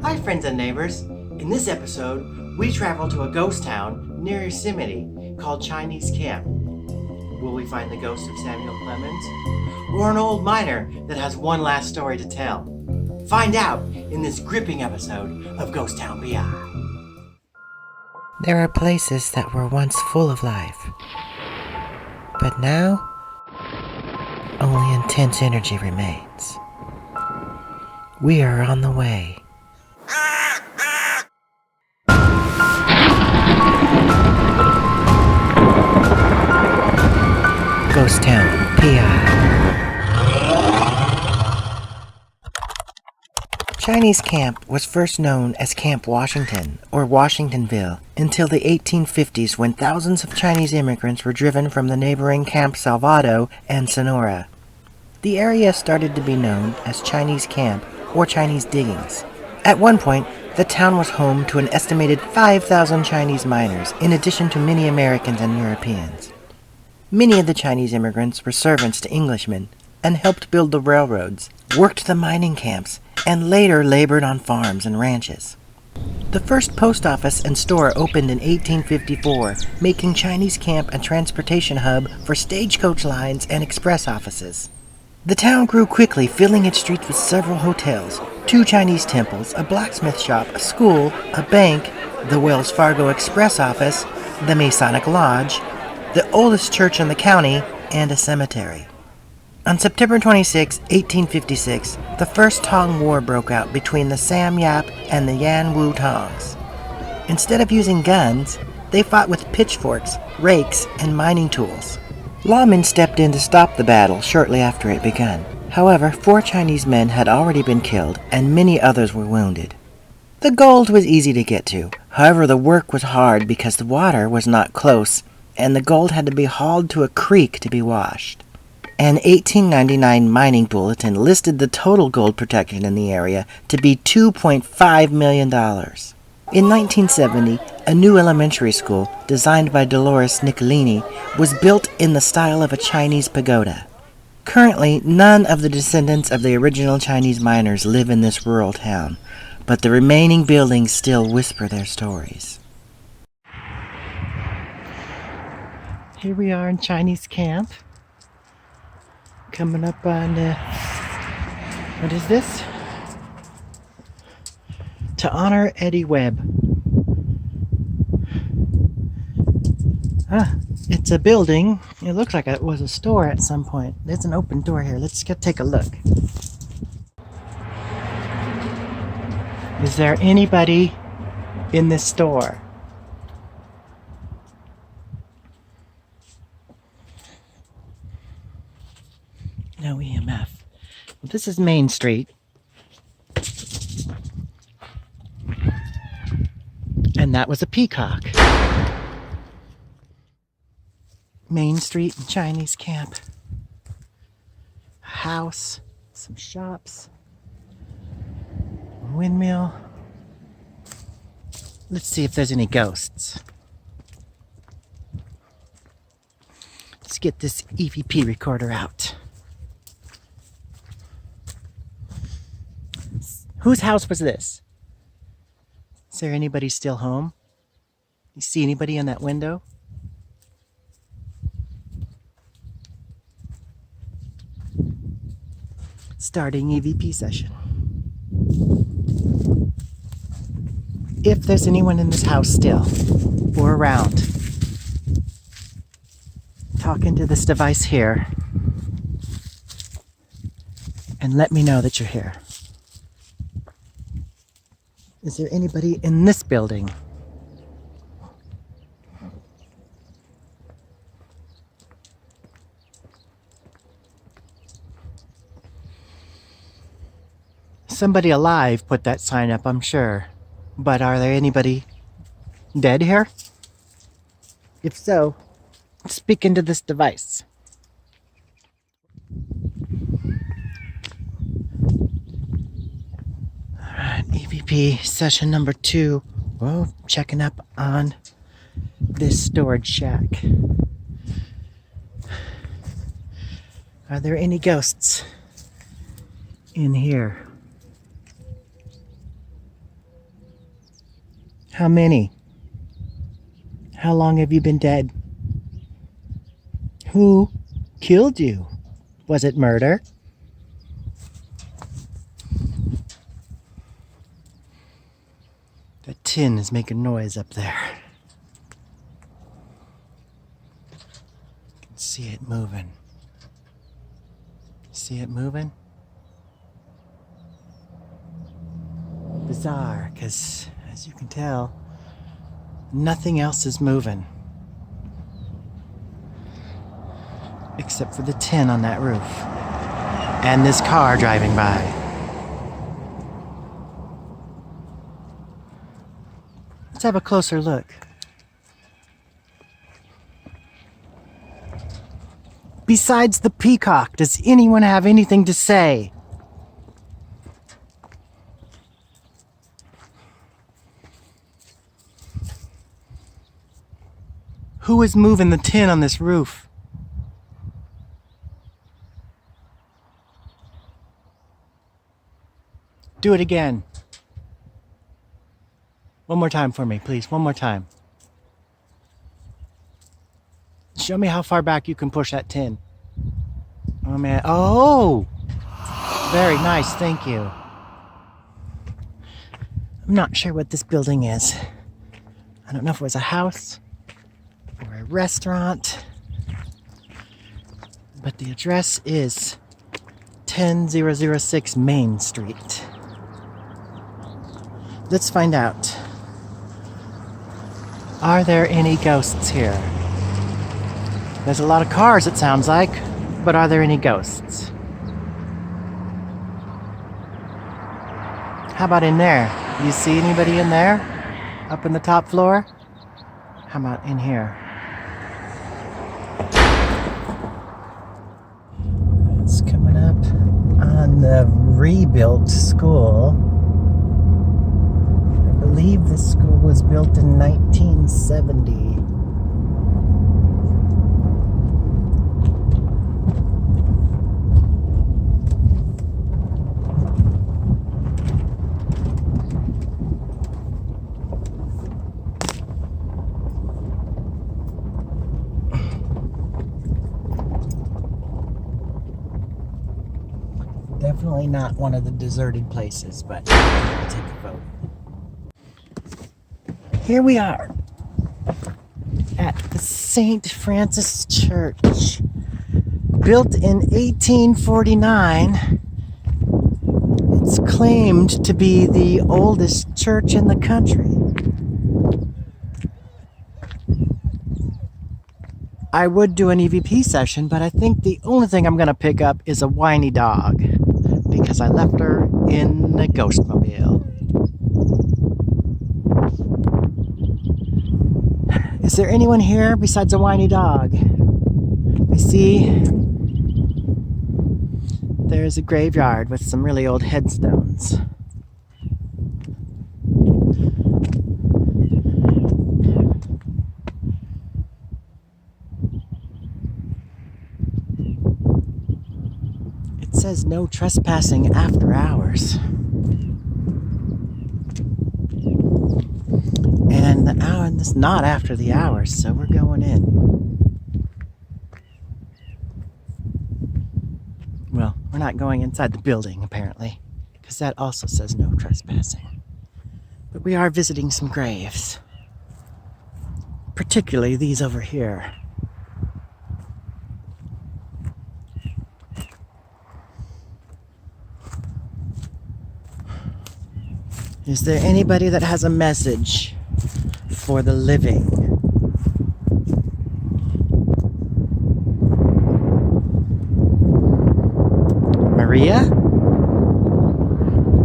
Hi, friends and neighbors. In this episode, we travel to a ghost town near Yosemite called Chinese Camp. Will we find the ghost of Samuel Clemens? Or an old miner that has one last story to tell? Find out in this gripping episode of Ghost Town PI. There are places that were once full of life, but now only intense energy remains. We are on the way. Ghost Town PI. Chinese Camp was first known as Camp Washington or Washingtonville until the 1850s, when thousands of Chinese immigrants were driven from the neighboring Camp Salvado and Sonora. The area started to be known as Chinese Camp or Chinese Diggings. At one point, the town was home to an estimated 5,000 Chinese miners, in addition to many Americans and Europeans. Many of the Chinese immigrants were servants to Englishmen and helped build the railroads, worked the mining camps, and later labored on farms and ranches. The first post office and store opened in 1854, making Chinese Camp a transportation hub for stagecoach lines and express offices. The town grew quickly, filling its streets with several hotels, 2 Chinese temples, a blacksmith shop, a school, a bank, the Wells Fargo Express office, the Masonic Lodge, the oldest church in the county, and a cemetery. On September 26, 1856, the First Tong War broke out between the Sam Yap and the Yan Wu Tongs. Instead of using guns, they fought with pitchforks, rakes, and mining tools. Lawmen stepped in to stop the battle shortly after it began. However, 4 Chinese men had already been killed, and many others were wounded. The gold was easy to get to. However, the work was hard because the water was not close, and the gold had to be hauled to a creek to be washed. An 1899 mining bulletin listed the total gold production in the area to be $2.5 million. In 1970, a new elementary school, designed by Dolores Nicolini, was built in the style of a Chinese pagoda. Currently, none of the descendants of the original Chinese miners live in this rural town, but the remaining buildings still whisper their stories. Here we are in Chinese Camp. Coming up on, what is this? To honor Eddie Webb. It's a building. It looks like it was a store at some point. There's an open door here. Let's go take a look. Is there anybody in this store? No EMF. Well, this is Main Street. And that was a peacock. Main Street and Chinese Camp. A house, some shops, a windmill. Let's see if there's any ghosts. Let's get this EVP recorder out. Whose house was this? Is there anybody still home? You see anybody in that window? Starting EVP session. If there's anyone in this house still, or around, talk into this device here and let me know that you're here. Is there anybody in this building? Somebody alive put that sign up, I'm sure. But are there anybody dead here? If so, speak into this device. Alright, EVP session number 2. Whoa, checking up on this storage shack. Are there any ghosts in here? How many? How long have you been dead? Who killed you? Was it murder? The tin is making noise up there. I can see it moving. See it moving? Bizarre, because as you can tell, nothing else is moving. Except for the tin on that roof. And this car driving by. Let's have a closer look. Besides the peacock, does anyone have anything to say? Who is moving the tin on this roof? Do it again. One more time for me, please. One more time. Show me how far back you can push that tin. Oh, man. Oh! Very nice, thank you. I'm not sure what this building is. I don't know if it was a house or a restaurant. But the address is 10006 Main Street. Let's find out. Are there any ghosts here? There's a lot of cars, it sounds like, but are there any ghosts? How about in there? Do you see anybody in there? Up in the top floor? How about in here? It's coming up on the rebuilt school. I believe this school was built in 1970. Definitely not one of the deserted places, but I'll take a vote. Here we are at the St. Francis Church. Built in 1849, it's claimed to be the oldest church in the country. I would do an EVP session, but I think the only thing I'm going to pick up is a whiny dog, because I left her in the Ghostmobile. Is there anyone here besides a whiny dog? I see there's a graveyard with some really old headstones. It says no trespassing after hours. And the hour, it's not after the hours, so we're going in. Well, we're not going inside the building, apparently, because that also says no trespassing. But we are visiting some graves. Particularly these over here. Is there anybody that has a message for the living? Maria?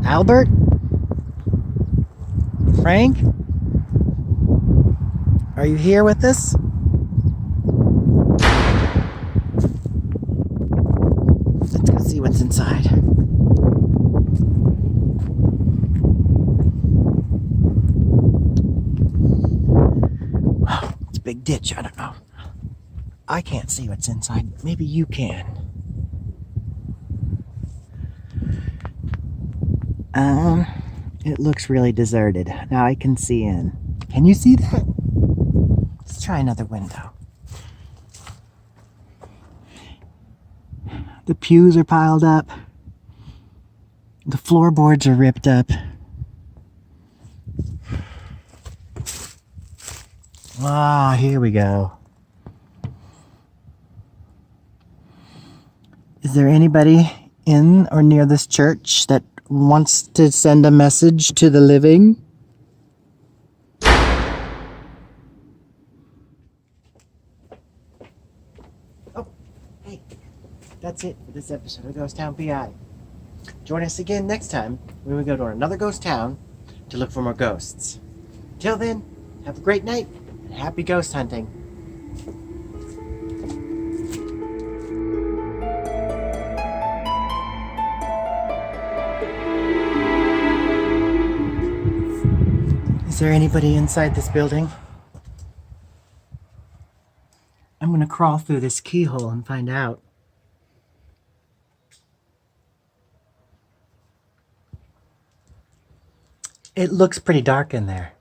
Albert? Frank? Are you here with us? Let's go see what's inside. Big ditch, I don't know. I can't see what's inside. Maybe you can. It looks really deserted. Now I can see in. Can you see that? Let's try another window. The pews are piled up. The floorboards are ripped up. Ah, here we go. Is there anybody in or near this church that wants to send a message to the living? Oh, hey, that's it for this episode of Ghost Town PI. Join us again next time when we go to another ghost town to look for more ghosts. Till then, have a great night and happy ghost hunting. Is there anybody inside this building? I'm gonna crawl through this keyhole and find out. It looks pretty dark in there.